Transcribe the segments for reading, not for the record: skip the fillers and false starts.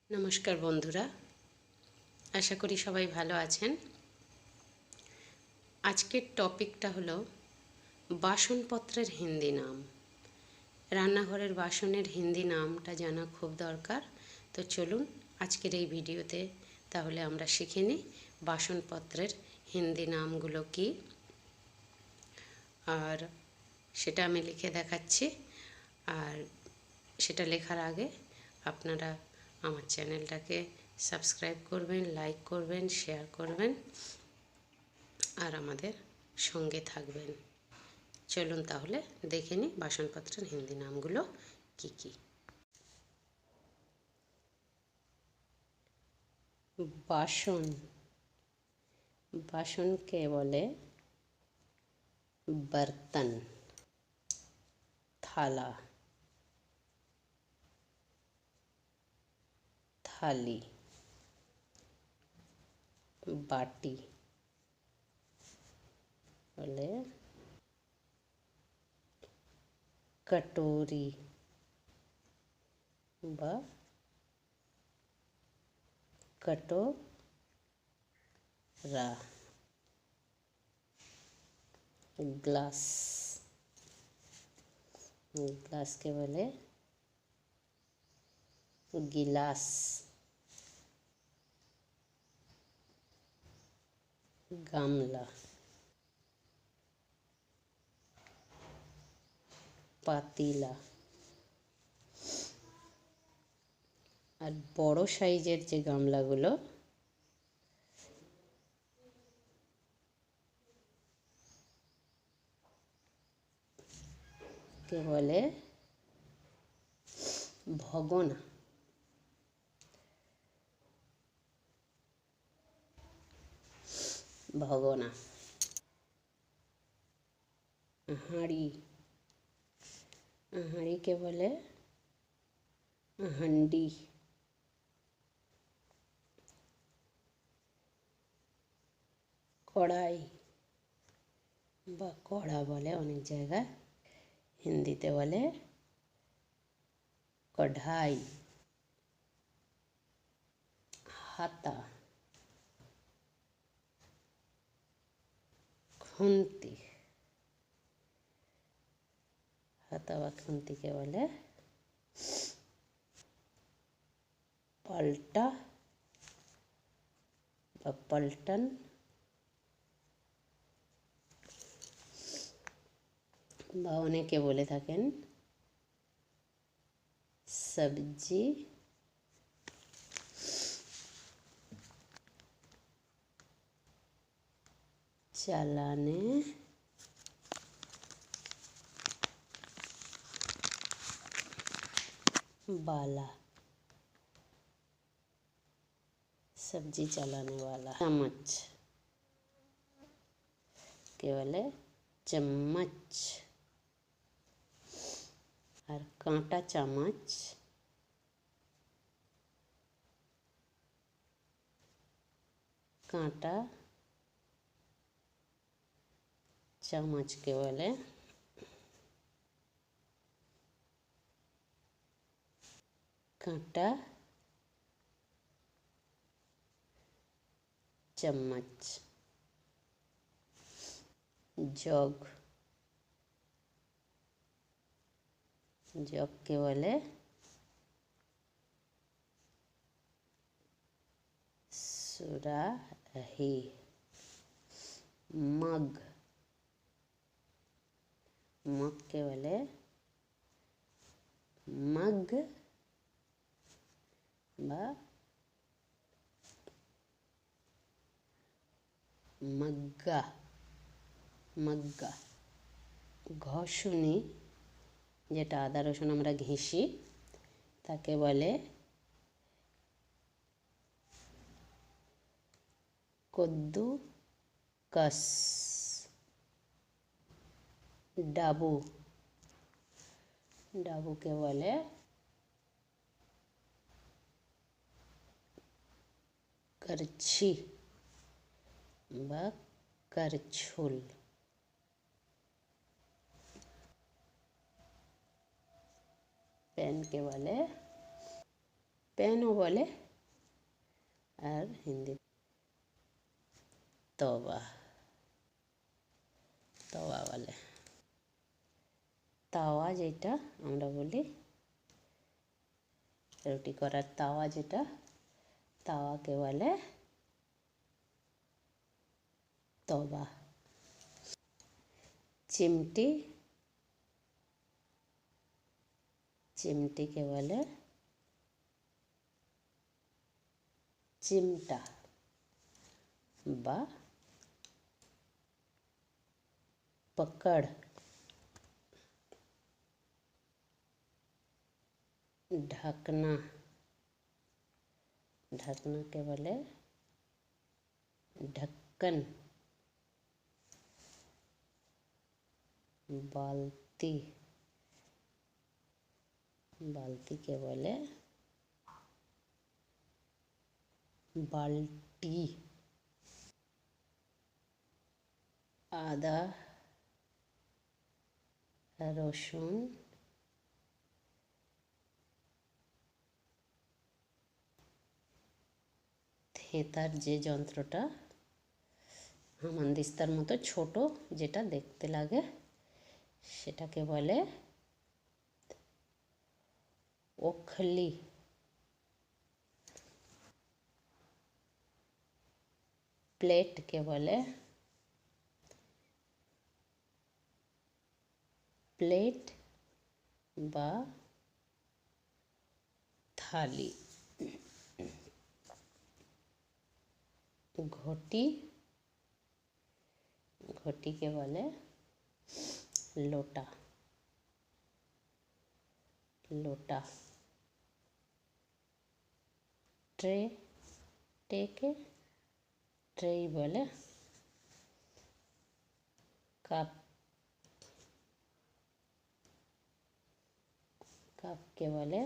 নমস্কার বন্ধুরা, আশা করি সবাই ভালো আছেন। আজকের টপিকটা হলো বাসনপত্রের হিন্দি নাম। রান্নাঘরের বাসনের হিন্দি নামটা জানা খুব দরকার। তো চলুন আজকের এই ভিডিওতে তাহলে আমরা শিখে নিই বাসনপত্রের হিন্দি নামগুলো কি, আর সেটা আমি লিখে দেখাচ্ছি। আর সেটা লেখার আগে আপনারা আমার চ্যানেলটাকে সাবস্ক্রাইব করবেন, লাইক করবেন, শেয়ার করবেন আর আমাদের সঙ্গে থাকবেন। চলুন তাহলে দেখে নিই বাসনপত্রের হিন্দি নামগুলো কি কি। বাসন, বাসনকে বলে বর্তন। থালা, থালি। বাটি বলে कटोरी বা कटोरा। ग्लास, ग्लास के बोले गिलास। गामला, পাতিলা। আর বড় সাইজের যে গামলাগুলো কে বলে ভগোনা। ভগোনা। হাঁড়ি, হাঁড়িকে বলে হান্ডি। কড়াই বা কড়া বলে অনেক জায়গায়, হিন্দিতে বলে কড়াই। হাতা, খুন্তি। হাতা বা খুন্তিকে বলে পাল্টা বা পল্টন। বা অনেকে বলে থাকেন সবজি চালানে वाला। सब्जी चलाने वाला। चम्मच केवल चम्मच। और कांटा चामच, कांटा चामच के बोले कांटा चम्मच। जग, जग के बोले सुराही। मग, मग के बोले मग বা मग्गा। मग्गा। ঘষণি, যেটা আদা রসুন আমরা ঘেঁষি তাকে বলে কদ্দুকস। ডাবু, ডাবুকে বলে करछी বা करछुल। पेन के बोले প্যানও বলে, আর হিন্দি তওয়া, তওয়া বলে। তাওয়া যেটা আমরা বলি, রুটি করার তাওয়া যেটা, তাওয়াকে বলে তওয়া। চিমটি, চিমটিকে বলে চিমটা বা पकड़। ढकना, ढकना के बोले ढक्कन। बाल्टी, बाल्टी के बोले बाल्टी। आदा रसुन থেতার যে যন্ত্রটা হামানদিস্তার মতো ছোট, যেটা দেখতে লাগে, সেটাকে বলে ওখলি। প্লেটকে বলে প্লেট বা থালি। ঘটি, ঘটিকে বলে লোটা, লোটা। ট্রে, ট্রেকে ট্রেই বলে। কাপ, কাপকে বলে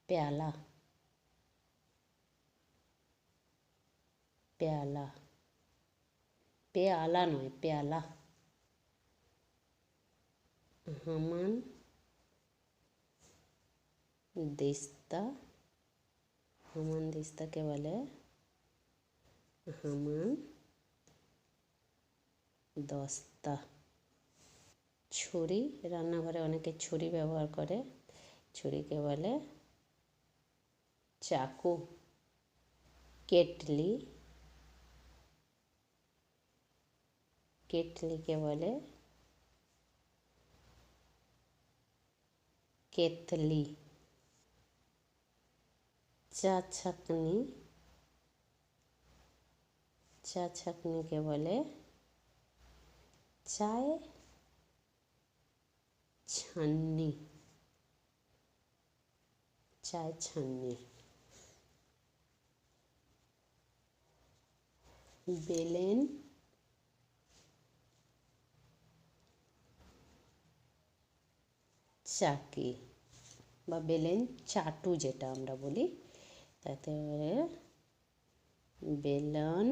प्याला, प्याला, पेयाला नয় प्याला। হামান দিস্তা, হামান দিস্তাকে বলে হামান দস্তা। ছুরি, রান্নাঘরে অনেকে ছুরি ব্যবহার করে, ছুরিকে বলে চাকু। কেটলি, কেটলিকে বলে কেতলি। চা ছাঁকনি, চা ছাঁকনিকে বলে চায় ছাননি, চায় ছাননি। বেলেন, চাকি বা বেলেন চাটু যেটা আমরা বলি, তাতে বেলন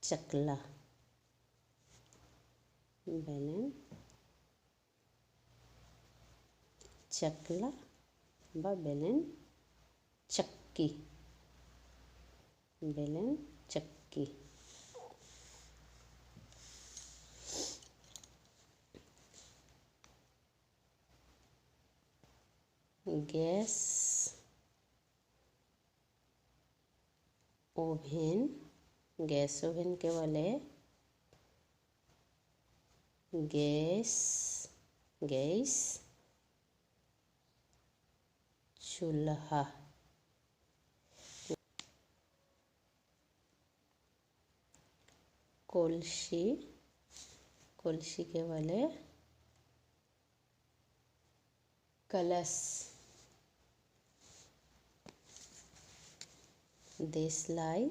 চকলা, বেলেন চকলা বা বেলেন চক্কি, বেলেন চক্কি। গ্যাস, ওভেন, গ্যাস ওভেনকে বলে গ্যাস, গ্যাস চুলহা। কলসি, কলসিকে বলে कलश। देशलाई,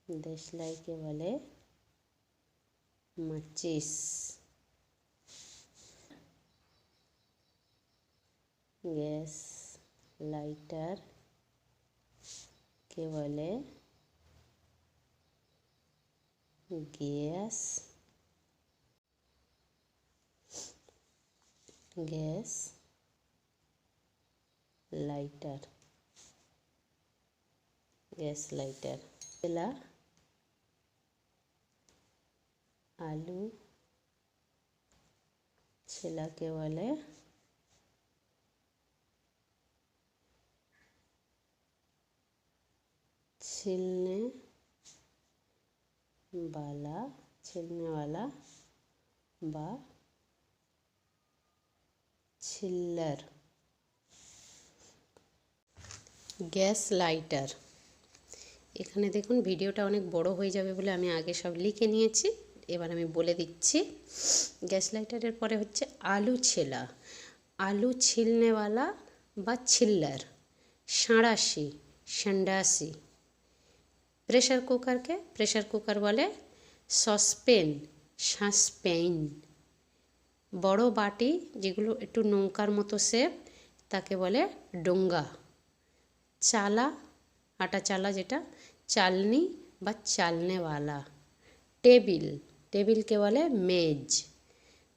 देशलाई के बोले माचिस। गैस लाइटर के बोले gas. Gas lighter, gas lighter. छिला आलू छिला के बोले छिलने वाला বা छिल्लर। Gas lighter. এখানে দেখুন ভিডিওটা অনেক বড় হয়ে যাবে বলে আমি আগে সব লিখে নিয়েছি, এবার আমি বলে দিচ্ছি। গ্যাস লাইটারের পরে হচ্ছে আলু ছেলা, আলু छिलनेवाला বা छिल्लर। সাঁড়াশি संडासी। প্রেশার কুকারকে প্রেশার কুকার বলে সসপেন সাসপেইন। বড় বাটি যেগুলো একটু নৌকার মতো শেপ তাকে বলে ডোঙ্গা। চালা আটা চালা যেটা চালনি বা চালনেওয়ালা। টেবিল টেবিলকে বলে মেজ।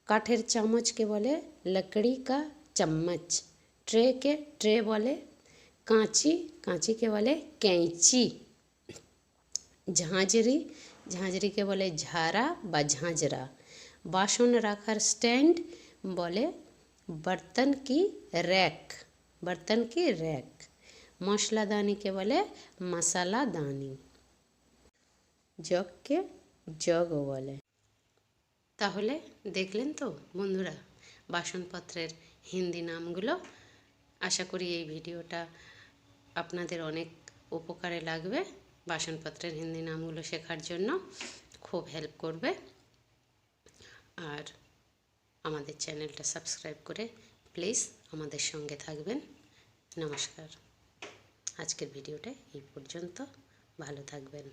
কাঠের চামচকে বলে लकड़ी का चम्मच। ट्रेके ट्रे বলে কাঁচি, কাঁচিকে বলে कैंची। ঝাঁঝরি ঝাঁঝরিকে বলে ঝাড়া বা ঝাঁঝরা। বাসন রাখার স্ট্যান্ড বলে बर्तन की रैक, बर्तन की रैक। মশলাদানিকে বলে মশলাদানি। জগকে জগও বলে। তাহলে দেখলেন তো বন্ধুরা বাসনপত্রের হিন্দি নামগুলো। আশা করি এই ভিডিওটা আপনাদের অনেক উপকারে লাগবে। বাসনপত্রের হিন্দি নামগুলো শেখার জন্য খুব হেল্প করবে। আর আমাদের চ্যানেলটা সাবস্ক্রাইব করে প্লিজ আমাদের সঙ্গে থাকবেন। নমস্কার। আজকের ভিডিওটা এই পর্যন্ত। ভালো থাকবেন।